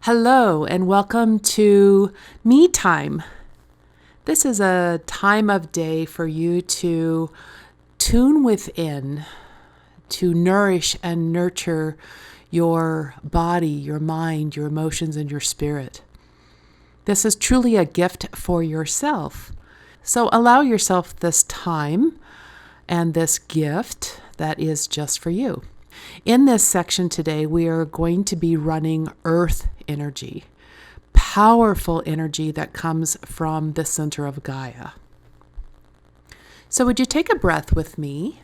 Hello and welcome to Me Time. This is a time of day for you to tune within, to nourish and nurture your body, your mind, your emotions, and your spirit. This is truly a gift for yourself. So allow yourself this time and this gift that is just for you. In this section today, we are going to be running earth energy, powerful energy that comes from the center of Gaia. So would you take a breath with me?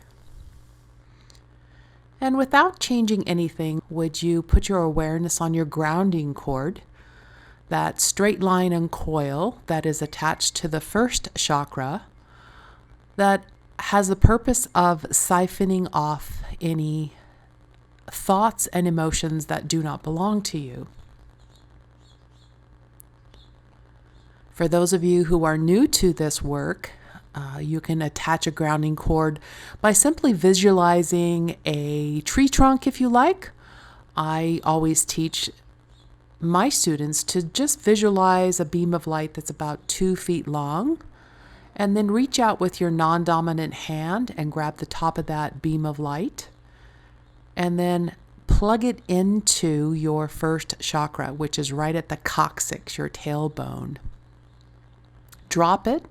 And without changing anything, would you put your awareness on your grounding cord, that straight line and coil that is attached to the first chakra that has the purpose of siphoning off any thoughts and emotions that do not belong to you. For those of you who are new to this work, you can attach a grounding cord by simply visualizing a tree trunk if you like. I always teach my students to just visualize a beam of light that's about 2 feet long, and then reach out with your non-dominant hand and grab the top of that beam of light, and then plug it into your first chakra, which is right at the coccyx, your tailbone. Drop it.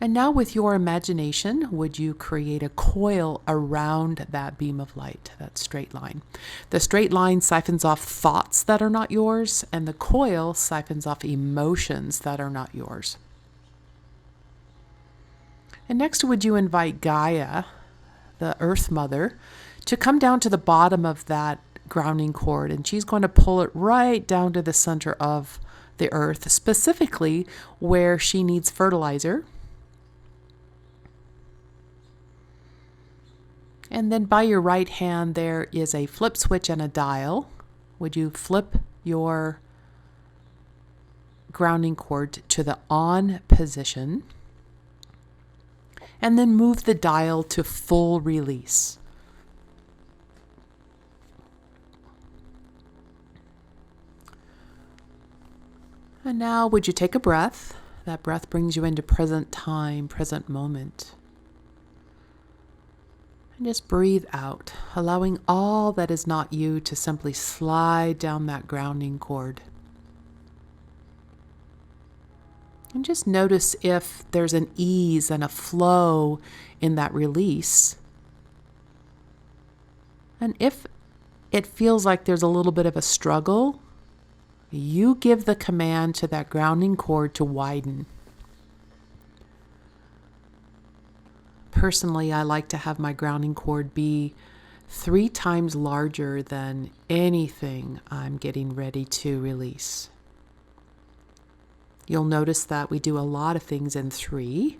And now with your imagination, would you create a coil around that beam of light, that straight line? The straight line siphons off thoughts that are not yours, and the coil siphons off emotions that are not yours. And next, would you invite Gaia, the Earth Mother, to come down to the bottom of that grounding cord, and she's going to pull it right down to the center of the earth, specifically where she needs fertilizer. And then by your right hand, there is a flip switch and a dial. Would you flip your grounding cord to the on position, and then move the dial to full release. And now would you take a breath? That breath brings you into present time, present moment. And just breathe out, allowing all that is not you to simply slide down that grounding cord. And just notice if there's an ease and a flow in that release. And if it feels like there's a little bit of a struggle, you give the command to that grounding cord to widen. Personally, I like to have my grounding cord be 3 times larger than anything I'm getting ready to release. You'll notice that we do a lot of things in 3,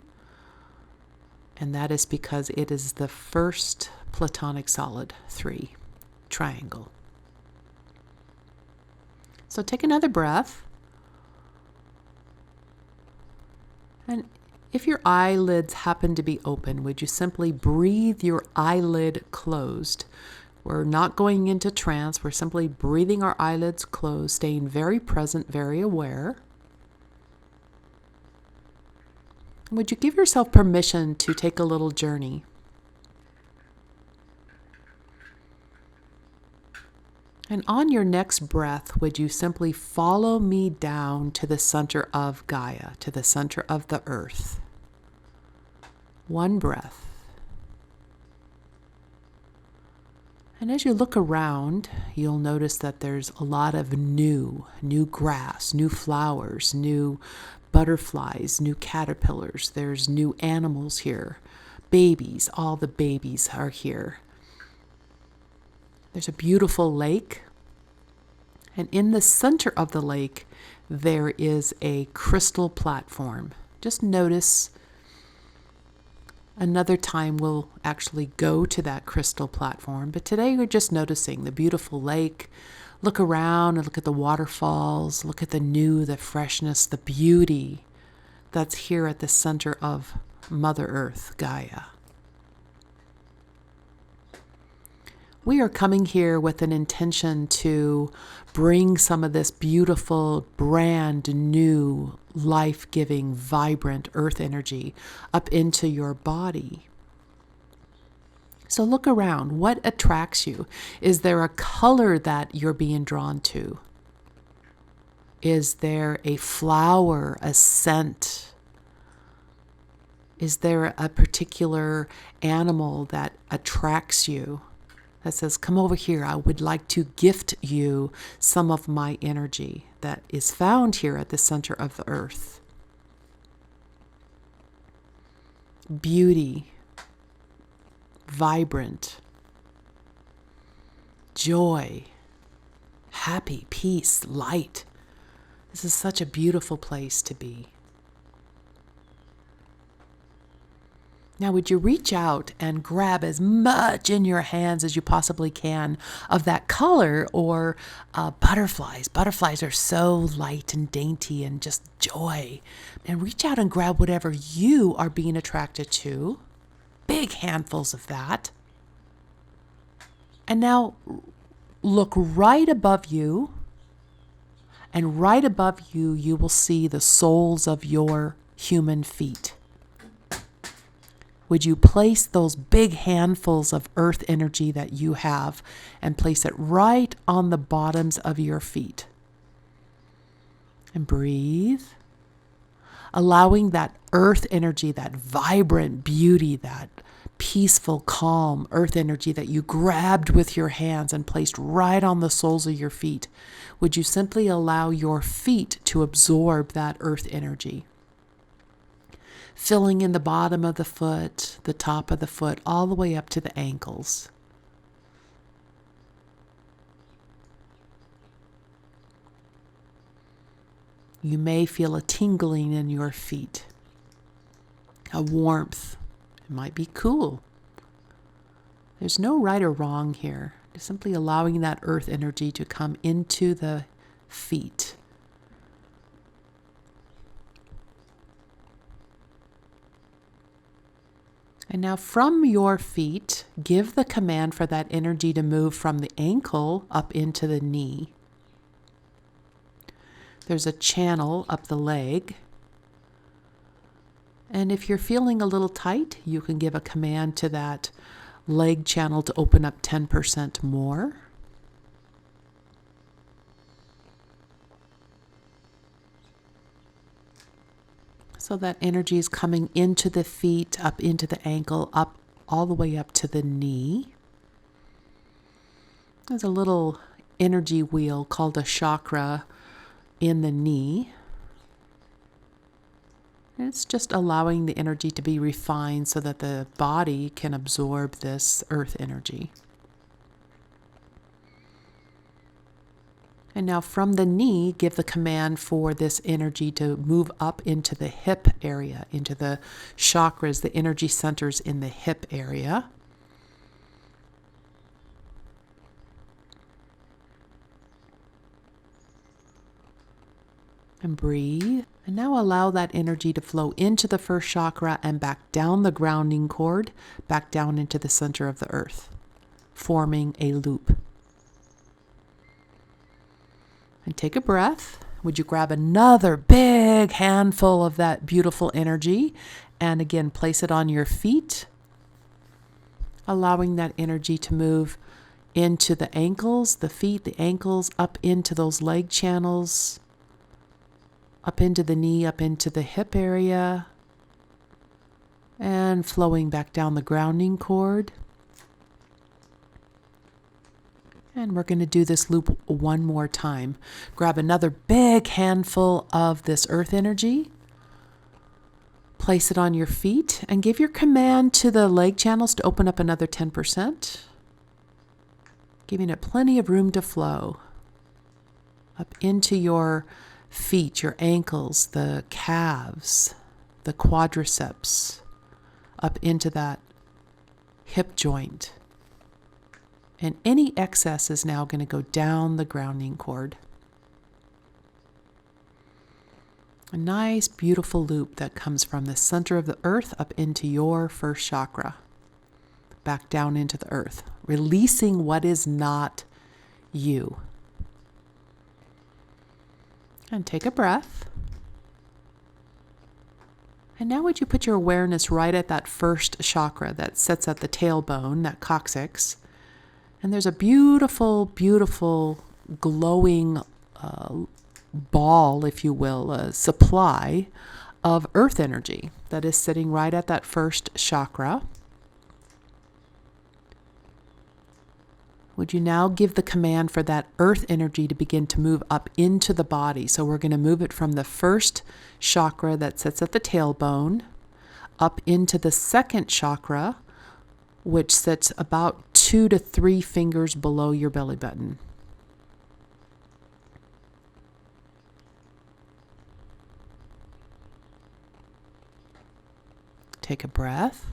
and that is because it is the first platonic solid 3 triangle. So take another breath. And if your eyelids happen to be open, would you simply breathe your eyelid closed? We're not going into trance. We're simply breathing our eyelids closed, staying very present, very aware. Would you give yourself permission to take a little journey? And on your next breath, would you simply follow me down to the center of Gaia, to the center of the earth? 1 breath. And as you look around, you'll notice that there's a lot of new grass, new flowers, new butterflies, new caterpillars. There's new animals here. Babies, all the babies are here. There's a beautiful lake, and in the center of the lake, there is a crystal platform. Just notice. Another time we'll actually go to that crystal platform, but today you're just noticing the beautiful lake. Look around and look at the waterfalls, look at the freshness, the beauty that's here at the center of Mother Earth, Gaia. We are coming here with an intention to bring some of this beautiful, brand new, life-giving, vibrant earth energy up into your body. So look around. What attracts you? Is there a color that you're being drawn to? Is there a flower, a scent? Is there a particular animal that attracts you? That says, come over here, I would like to gift you some of my energy that is found here at the center of the earth. Beauty, vibrant, joy, happy, peace, light. This is such a beautiful place to be. Now, would you reach out and grab as much in your hands as you possibly can of that color or butterflies? Butterflies are so light and dainty and just joy. And reach out and grab whatever you are being attracted to. Big handfuls of that. And now look right above you. And right above you, you will see the soles of your human feet. Would you place those big handfuls of earth energy that you have and place it right on the bottoms of your feet? And breathe. Allowing that earth energy, that vibrant beauty, that peaceful, calm earth energy that you grabbed with your hands and placed right on the soles of your feet. Would you simply allow your feet to absorb that earth energy? Filling in the bottom of the foot, the top of the foot, all the way up to the ankles. You may feel a tingling in your feet, a warmth. It might be cool. There's no right or wrong here. Just simply allowing that earth energy to come into the feet. And now from your feet, give the command for that energy to move from the ankle up into the knee. There's a channel up the leg. And if you're feeling a little tight, you can give a command to that leg channel to open up 10% more. So that energy is coming into the feet, up into the ankle, up all the way up to the knee. There's a little energy wheel called a chakra in the knee. And it's just allowing the energy to be refined so that the body can absorb this earth energy. And now from the knee, give the command for this energy to move up into the hip area, into the chakras, the energy centers in the hip area. And breathe. And now allow that energy to flow into the first chakra and back down the grounding cord, back down into the center of the earth, forming a loop. And take a breath. Would you grab another big handful of that beautiful energy and again place it on your feet, allowing that energy to move into the ankles, the feet, the ankles, up into those leg channels, up into the knee, up into the hip area, and flowing back down the grounding cord. And we're going to do this loop one more time. Grab another big handful of this earth energy. Place it on your feet and give your command to the leg channels to open up another 10%, giving it plenty of room to flow up into your feet, your ankles, the calves, the quadriceps, up into that hip joint. And any excess is now going to go down the grounding cord. A nice, beautiful loop that comes from the center of the earth up into your first chakra. back down into the earth, releasing what is not you. And take a breath. And now would you put your awareness right at that first chakra that sits at the tailbone, that coccyx. And there's a beautiful, beautiful glowing ball, if you will, a supply of earth energy that is sitting right at that first chakra. Would you now give the command for that earth energy to begin to move up into the body? So we're going to move it from the first chakra that sits at the tailbone up into the second chakra, which sits about 2 to 3 fingers below your belly button. Take a breath.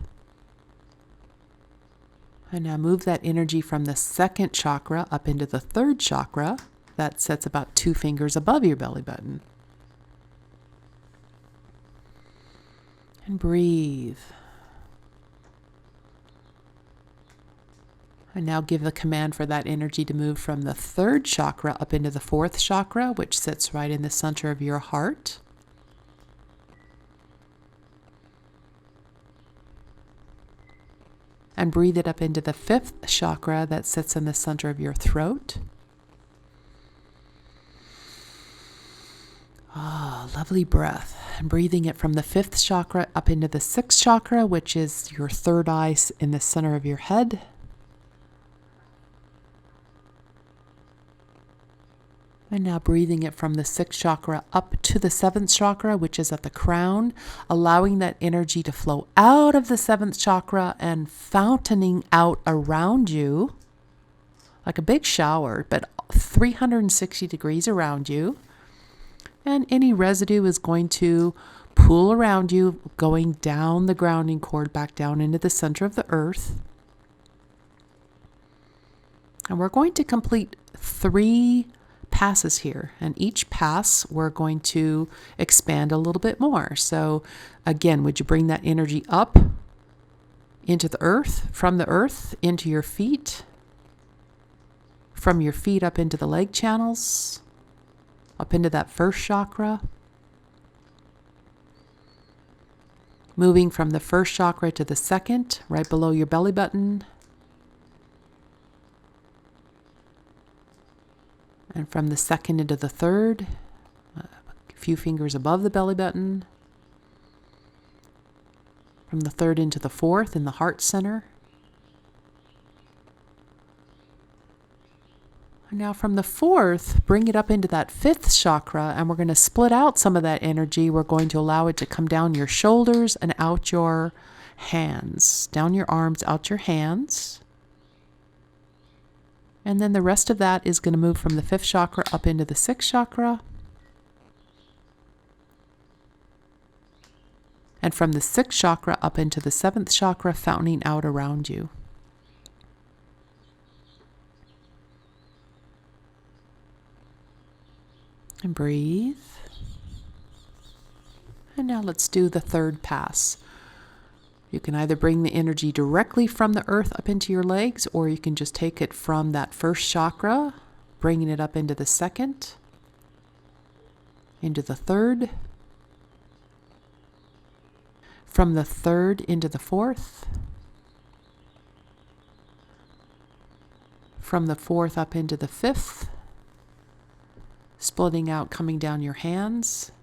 And now move that energy from the second chakra up into the third chakra that sits about 2 fingers above your belly button. And breathe. And now give the command for that energy to move from the third chakra up into the fourth chakra, which sits right in the center of your heart. And breathe it up into the fifth chakra that sits in the center of your throat. Lovely breath. And breathing it from the fifth chakra up into the sixth chakra, which is your third eye in the center of your head. And now breathing it from the sixth chakra up to the seventh chakra, which is at the crown, allowing that energy to flow out of the seventh chakra and fountaining out around you like a big shower, but 360 degrees around you. And any residue is going to pool around you, going down the grounding cord back down into the center of the earth. And we're going to complete 3 passes here, and each pass we're going to expand a little bit more. So again, would you bring that energy up into the earth, from the earth into your feet, from your feet up into the leg channels, up into that first chakra, moving from the first chakra to the second, right below your belly button, and from the second into the third, a few fingers above the belly button. From the third into the fourth in the heart center. And now from the fourth, bring it up into that fifth chakra, and we're going to split out some of that energy. We're going to allow it to come down your shoulders and out your hands, down your arms, out your hands. And then the rest of that is going to move from the fifth chakra up into the sixth chakra. And from the sixth chakra up into the seventh chakra, fountaining out around you. And breathe. And now let's do the third pass. You can either bring the energy directly from the earth up into your legs, or you can just take it from that first chakra, bringing it up into the second, into the third, from the third into the fourth, from the fourth up into the fifth, splitting out, coming down your hands,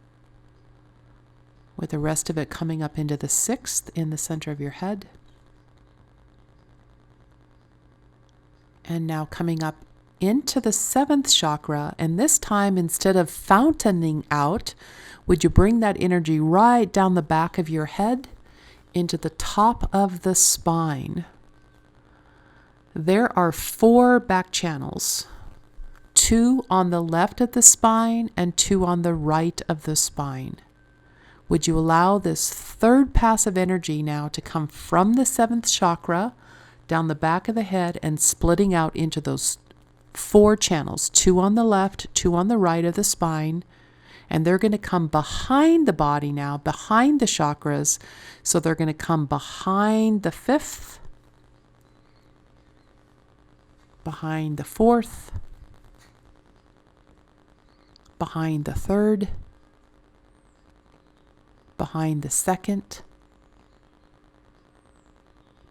with the rest of it coming up into the sixth in the center of your head. And now coming up into the seventh chakra, and this time instead of fountaining out, would you bring that energy right down the back of your head into the top of the spine. There are 4 back channels, 2 on the left of the spine and 2 on the right of the spine. Would you allow this third pass of energy now to come from the 7th chakra down the back of the head and splitting out into those 4 channels, 2 on the left, 2 on the right of the spine, and they're going to come behind the body now, behind the chakras. So they're going to come behind the 5th, behind the fourth, behind the third, behind the second,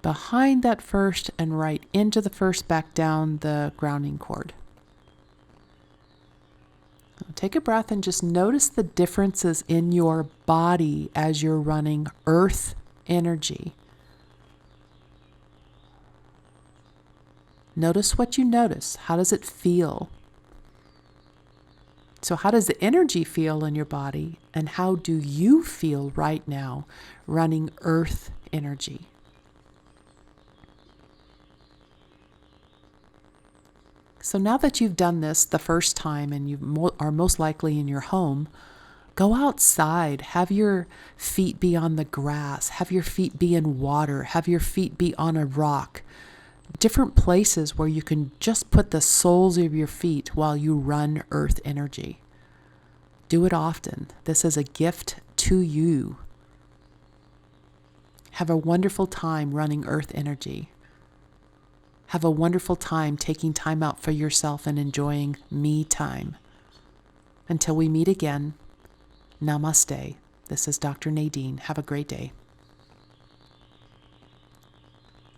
behind that first, and right into the first, back down the grounding cord. Take a breath and just notice the differences in your body as you're running earth energy. Notice what you notice. How does it feel? So how does the energy feel in your body, and how do you feel right now running earth energy? So now that you've done this the first time and you are most likely in your home, go outside, have your feet be on the grass, have your feet be in water, have your feet be on a rock. Different places where you can just put the soles of your feet while you run earth energy. Do it often. This is a gift to you. Have a wonderful time running earth energy. Have a wonderful time taking time out for yourself and enjoying me time. Until we meet again, namaste. This is Dr. Nadine. Have a great day.